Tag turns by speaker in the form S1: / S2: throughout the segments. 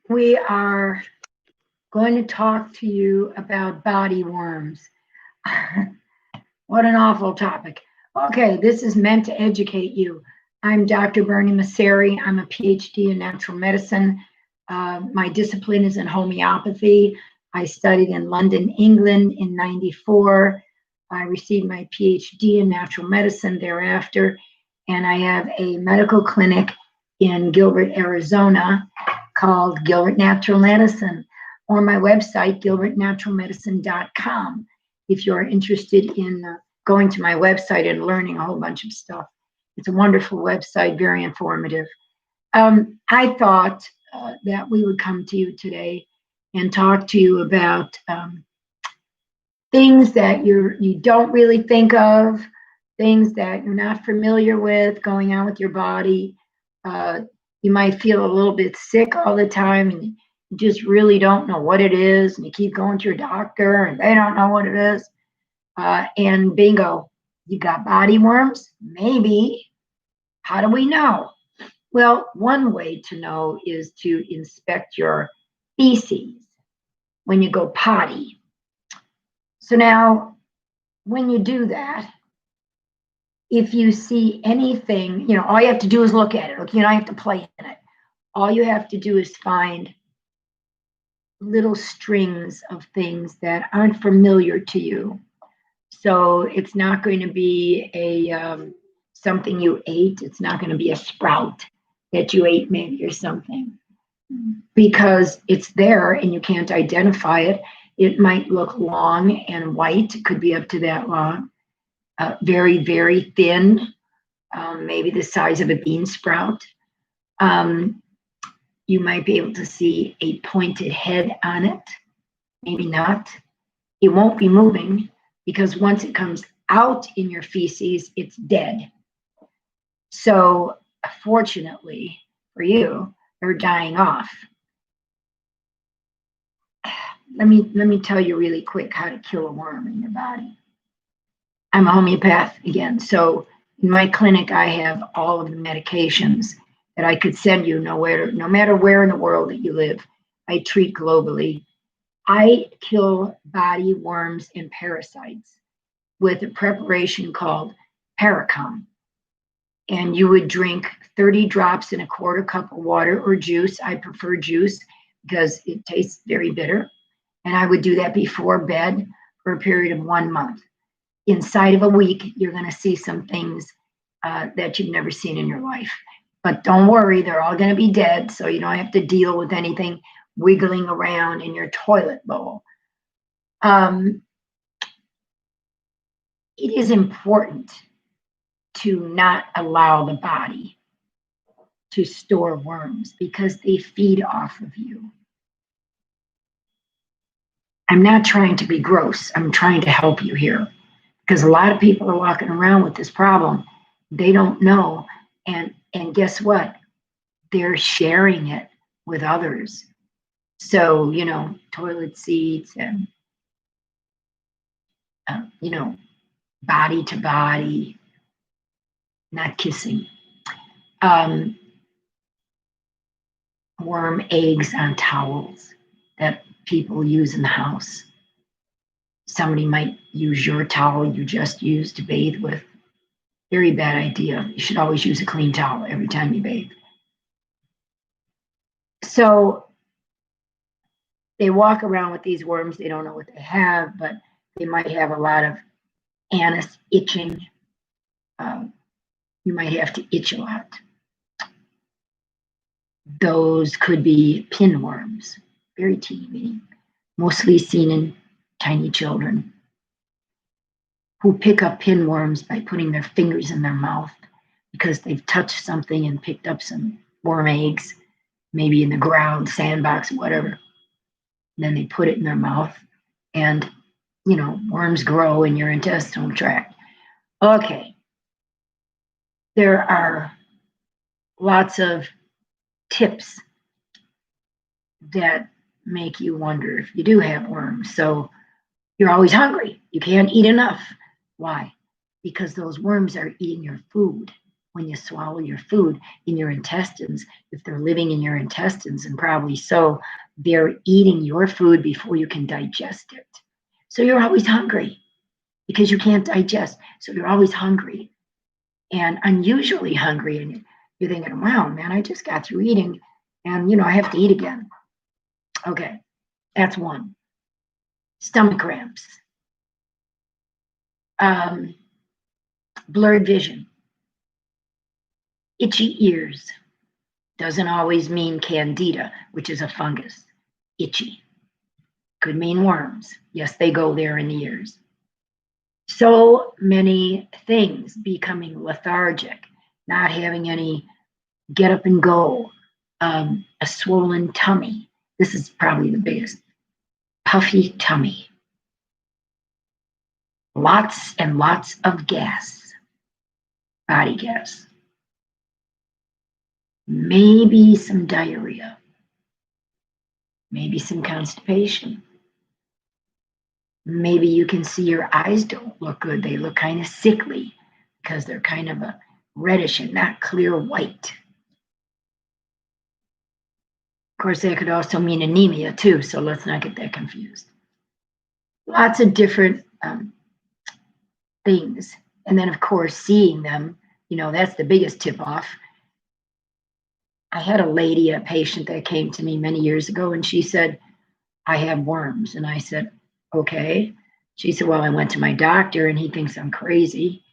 S1: We are going to talk to you about body worms. What an awful topic. Okay, this is meant to educate you. I'm Dr. Bernie Masseri. I'm a PhD in natural medicine. My discipline is in homeopathy. I studied in London, England in 94. I received my PhD in natural medicine thereafter, and I have a medical clinic in Gilbert, Arizona called Gilbert Natural Medicine, or my website, gilbertnaturalmedicine.com, if you're interested in going to my website and learning a whole bunch of stuff. It's a wonderful website, very informative. I thought that we would come to you today and talk to you about things that you don't really think of, things that you're not familiar with going on with your body. You might feel a little bit sick all the time and you just really don't know what it is, and you keep going to your doctor and they don't know what it is. And bingo, you got body worms? Maybe. How do we know? Well, one way to know is to inspect your feces when you go potty. So now, when you do that, if you see anything, all you have to do is look at it. Okay, you don't have to play in it. All you have to do is find little strings of things that aren't familiar to you. So it's not going to be a something you ate. It's not going to be a sprout that you ate maybe or something, because it's there and you can't identify it. It might look long and white. It could be up to that long. Very, very thin, maybe the size of a bean sprout. You might be able to see a pointed head on it, maybe not. It won't be moving because once it comes out in your feces, it's dead. So, fortunately for you, they're dying off. Let me tell you really quick how to kill a worm in your body. I'm a homeopath again, so in my clinic I have all of the medications that I could send you no matter where in the world that you live. I treat globally. I kill body worms and parasites with a preparation called Paracom. And you would drink 30 drops in a quarter cup of water or juice. I prefer juice because it tastes very bitter. And I would do that before bed for a period of 1 month. Inside of a week, you're going to see some things that you've never seen in your life. But don't worry, they're all going to be dead, so you don't have to deal with anything wiggling around in your toilet bowl. It is important to not allow the body to store worms because they feed off of you. I'm not trying to be gross. I'm trying to help you here because a lot of people are walking around with this problem. They don't know. And guess what? They're sharing it with others. So, toilet seats and, body to body, not kissing. Worm eggs on towels that people use in the house. Somebody might use your towel you just used to bathe with. Very bad idea. You should always use a clean towel every time you bathe. So they walk around with these worms. They don't know what they have, but they might have a lot of anus itching. You might have to itch a lot. Those could be pinworms, very teeny, mostly seen in tiny children who pick up pinworms by putting their fingers in their mouth because they've touched something and picked up some worm eggs, maybe in the ground, sandbox, whatever. And then they put it in their mouth and, worms grow in your intestinal tract. Okay. There are lots of tips that make you wonder if you do have worms. So you're always hungry. You can't eat enough. Why? Because those worms are eating your food. when you swallow your food in your intestines. If they're living in your intestines, and probably so, they're eating your food before you can digest it. So you're always hungry because you can't digest. So you're always hungry and unusually hungry. And you're thinking, wow, man, I just got through eating and, I have to eat again. Okay, that's one. Stomach cramps, blurred vision, itchy ears. Doesn't always mean candida, which is a fungus. Itchy. Could mean worms. Yes, they go there in the ears. So many things, becoming lethargic, not having any get up and go, a swollen tummy. This is probably the biggest. Puffy tummy. Lots and lots of gas, body gas. Maybe some diarrhea. Maybe some constipation. Maybe you can see your eyes don't look good. They look kind of sickly because they're kind of a reddish and not clear white. Of course, that could also mean anemia too, so let's not get that confused. Lots of different things. And then, of course, seeing them, that's the biggest tip off. I had a lady, a patient that came to me many years ago, and she said, I have worms. And I said, okay. She said, well, I went to my doctor and he thinks I'm crazy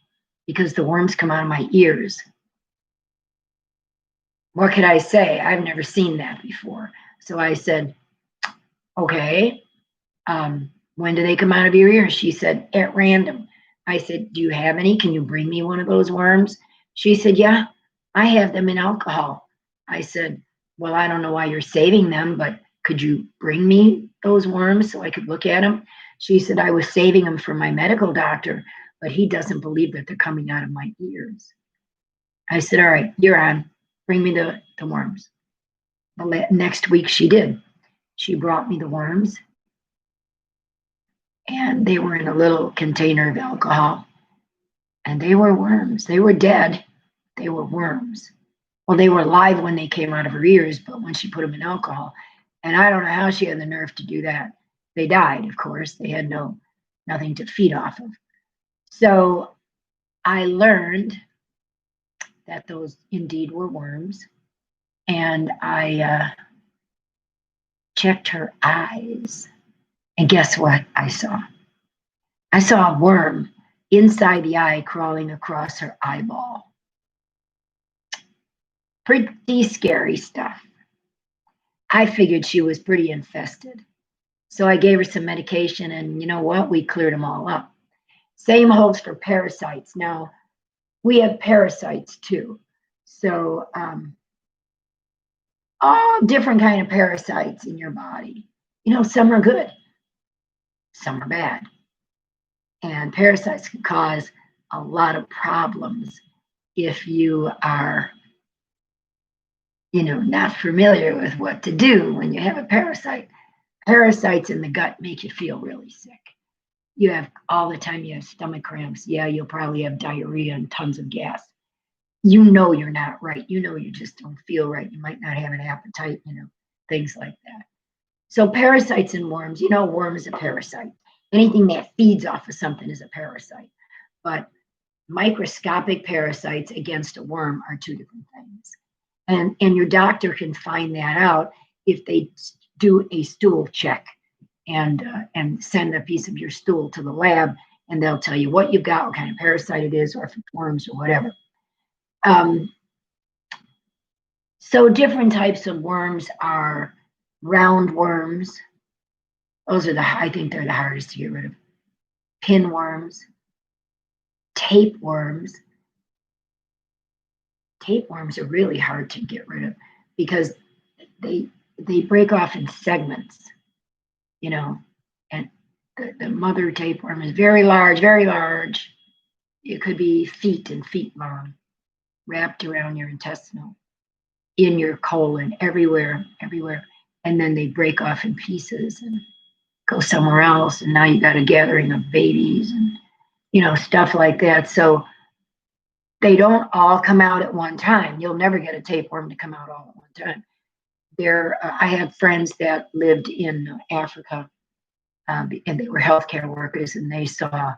S1: because the worms come out of my ears. What could I say? I've never seen that before. So I said, okay, when do they come out of your ears? She said, at random. I said, do you have any? Can you bring me one of those worms? She said, yeah, I have them in alcohol. I said, well, I don't know why you're saving them, but could you bring me those worms so I could look at them? She said, I was saving them for my medical doctor, but he doesn't believe that they're coming out of my ears. I said, all right, you're on. Bring me the worms. The next week she did. She brought me the worms, and they were in a little container of alcohol, and they were worms. They were dead. They were worms. Well, they were alive when they came out of her ears, but when she put them in alcohol, and I don't know how she had the nerve to do that. They died, of course. They had nothing to feed off of. So I learned that those indeed were worms, and I checked her eyes, and guess what I saw? I saw a worm inside the eye crawling across her eyeball. Pretty scary stuff. I figured she was pretty infested. So I gave her some medication, and you know what? We cleared them all up. Same holds for parasites. Now, we have parasites too. So all different kind of parasites in your body. Some are good, some are bad. And parasites can cause a lot of problems if you are not familiar with what to do when you have a parasite. Parasites in the gut make you feel really sick. You have all the time, you have stomach cramps. Yeah, you'll probably have diarrhea and tons of gas. You're not right. You just don't feel right. You might not have an appetite, things like that. So parasites and worms, worm is a parasite. Anything that feeds off of something is a parasite. But microscopic parasites against a worm are two different things. And your doctor can find that out if they do a stool check and send a piece of your stool to the lab, and they'll tell you what you've got, what kind of parasite it is, or if it's worms or whatever. So different types of worms are round worms. Those are I think they're the hardest to get rid of. Pinworms, tapeworms. Tapeworms are really hard to get rid of because they break off in segments, and the mother tapeworm is very large, very large. It could be feet and feet long, wrapped around your intestinal, in your colon, everywhere. And then they break off in pieces and go somewhere else. And now you got a gathering of babies and, stuff like that. So They don't all come out at one time. You'll never get a tapeworm to come out all at one time. I have friends that lived in Africa, and they were healthcare workers, and they saw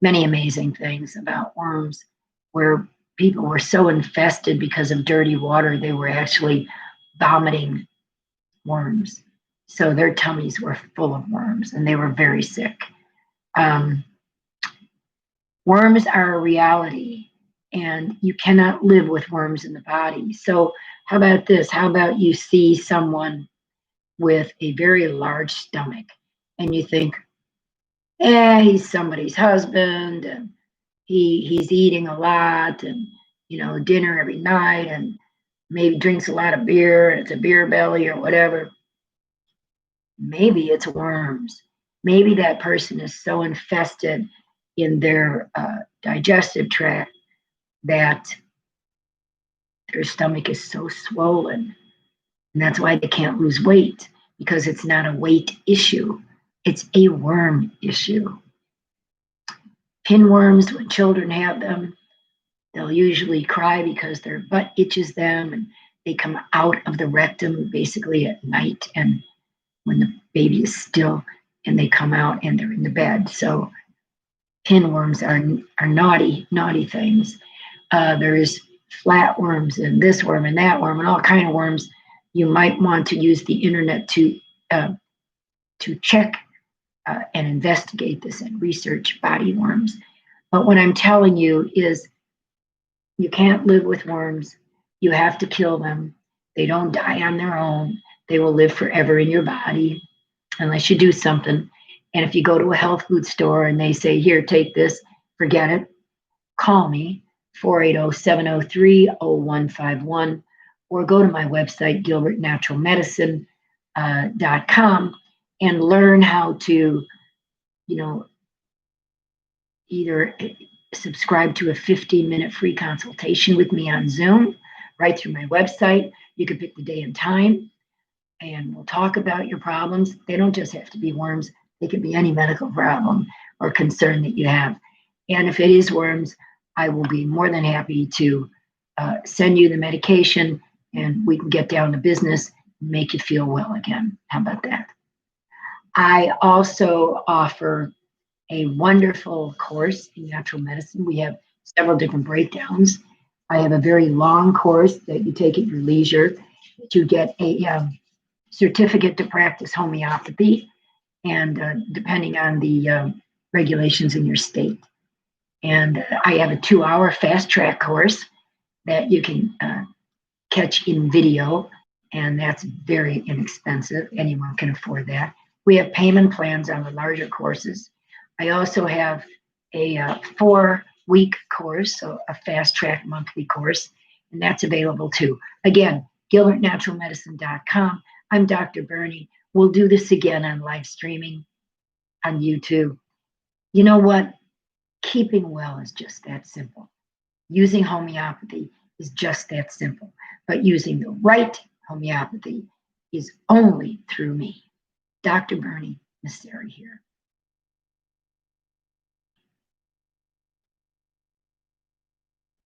S1: many amazing things about worms, where people were so infested because of dirty water, they were actually vomiting worms. So their tummies were full of worms, and they were very sick. Um, Worms are a reality, and you cannot live with worms in the body. So, how about this? How about you see someone with a very large stomach, and you think, he's somebody's husband, and he's eating a lot, and dinner every night, and maybe drinks a lot of beer, and it's a beer belly or whatever. Maybe it's worms. Maybe that person is so infested in their digestive tract that their stomach is so swollen. And that's why they can't lose weight, because it's not a weight issue, it's a worm issue. Pinworms, when children have them, they'll usually cry because their butt itches them, and they come out of the rectum basically at night, and when the baby is still, and they come out and they're in the bed. So pinworms are naughty things. There is flatworms and this worm and that worm and all kind of worms. You might want to use the internet to check and investigate this and research body worms. But what I'm telling you is, you can't live with worms. You have to kill them. They don't die on their own. They will live forever in your body unless you do something. And if you go to a health food store and they say, here, take this, forget it. Call me, 480-703-0151, or go to my website, gilbertnaturalmedicine.com, and learn how to, either subscribe to a 15-minute free consultation with me on Zoom right through my website. You can pick the day and time, and we'll talk about your problems. They don't just have to be worms. They can be any medical problem or concern that you have. And if it is worms, I will be more than happy to send you the medication, and we can get down to business and make you feel well again. How about that? I also offer a wonderful course in natural medicine. We have several different breakdowns. I have a very long course that you take at your leisure, that you get a certificate to practice homeopathy, and depending on the regulations in your state. And I have a 2-hour fast track course that you can catch in video, and that's very inexpensive. Anyone can afford that. We have payment plans on the larger courses. I also have a 4-week course, so a fast track monthly course, and that's available too. Again, gilbertnaturalmedicine.com. I'm Dr. Bernie. We'll do this again on live streaming on YouTube. You know what? Keeping well is just that simple. Using homeopathy is just that simple. But using the right homeopathy is only through me. Dr. Bernie Masseri here.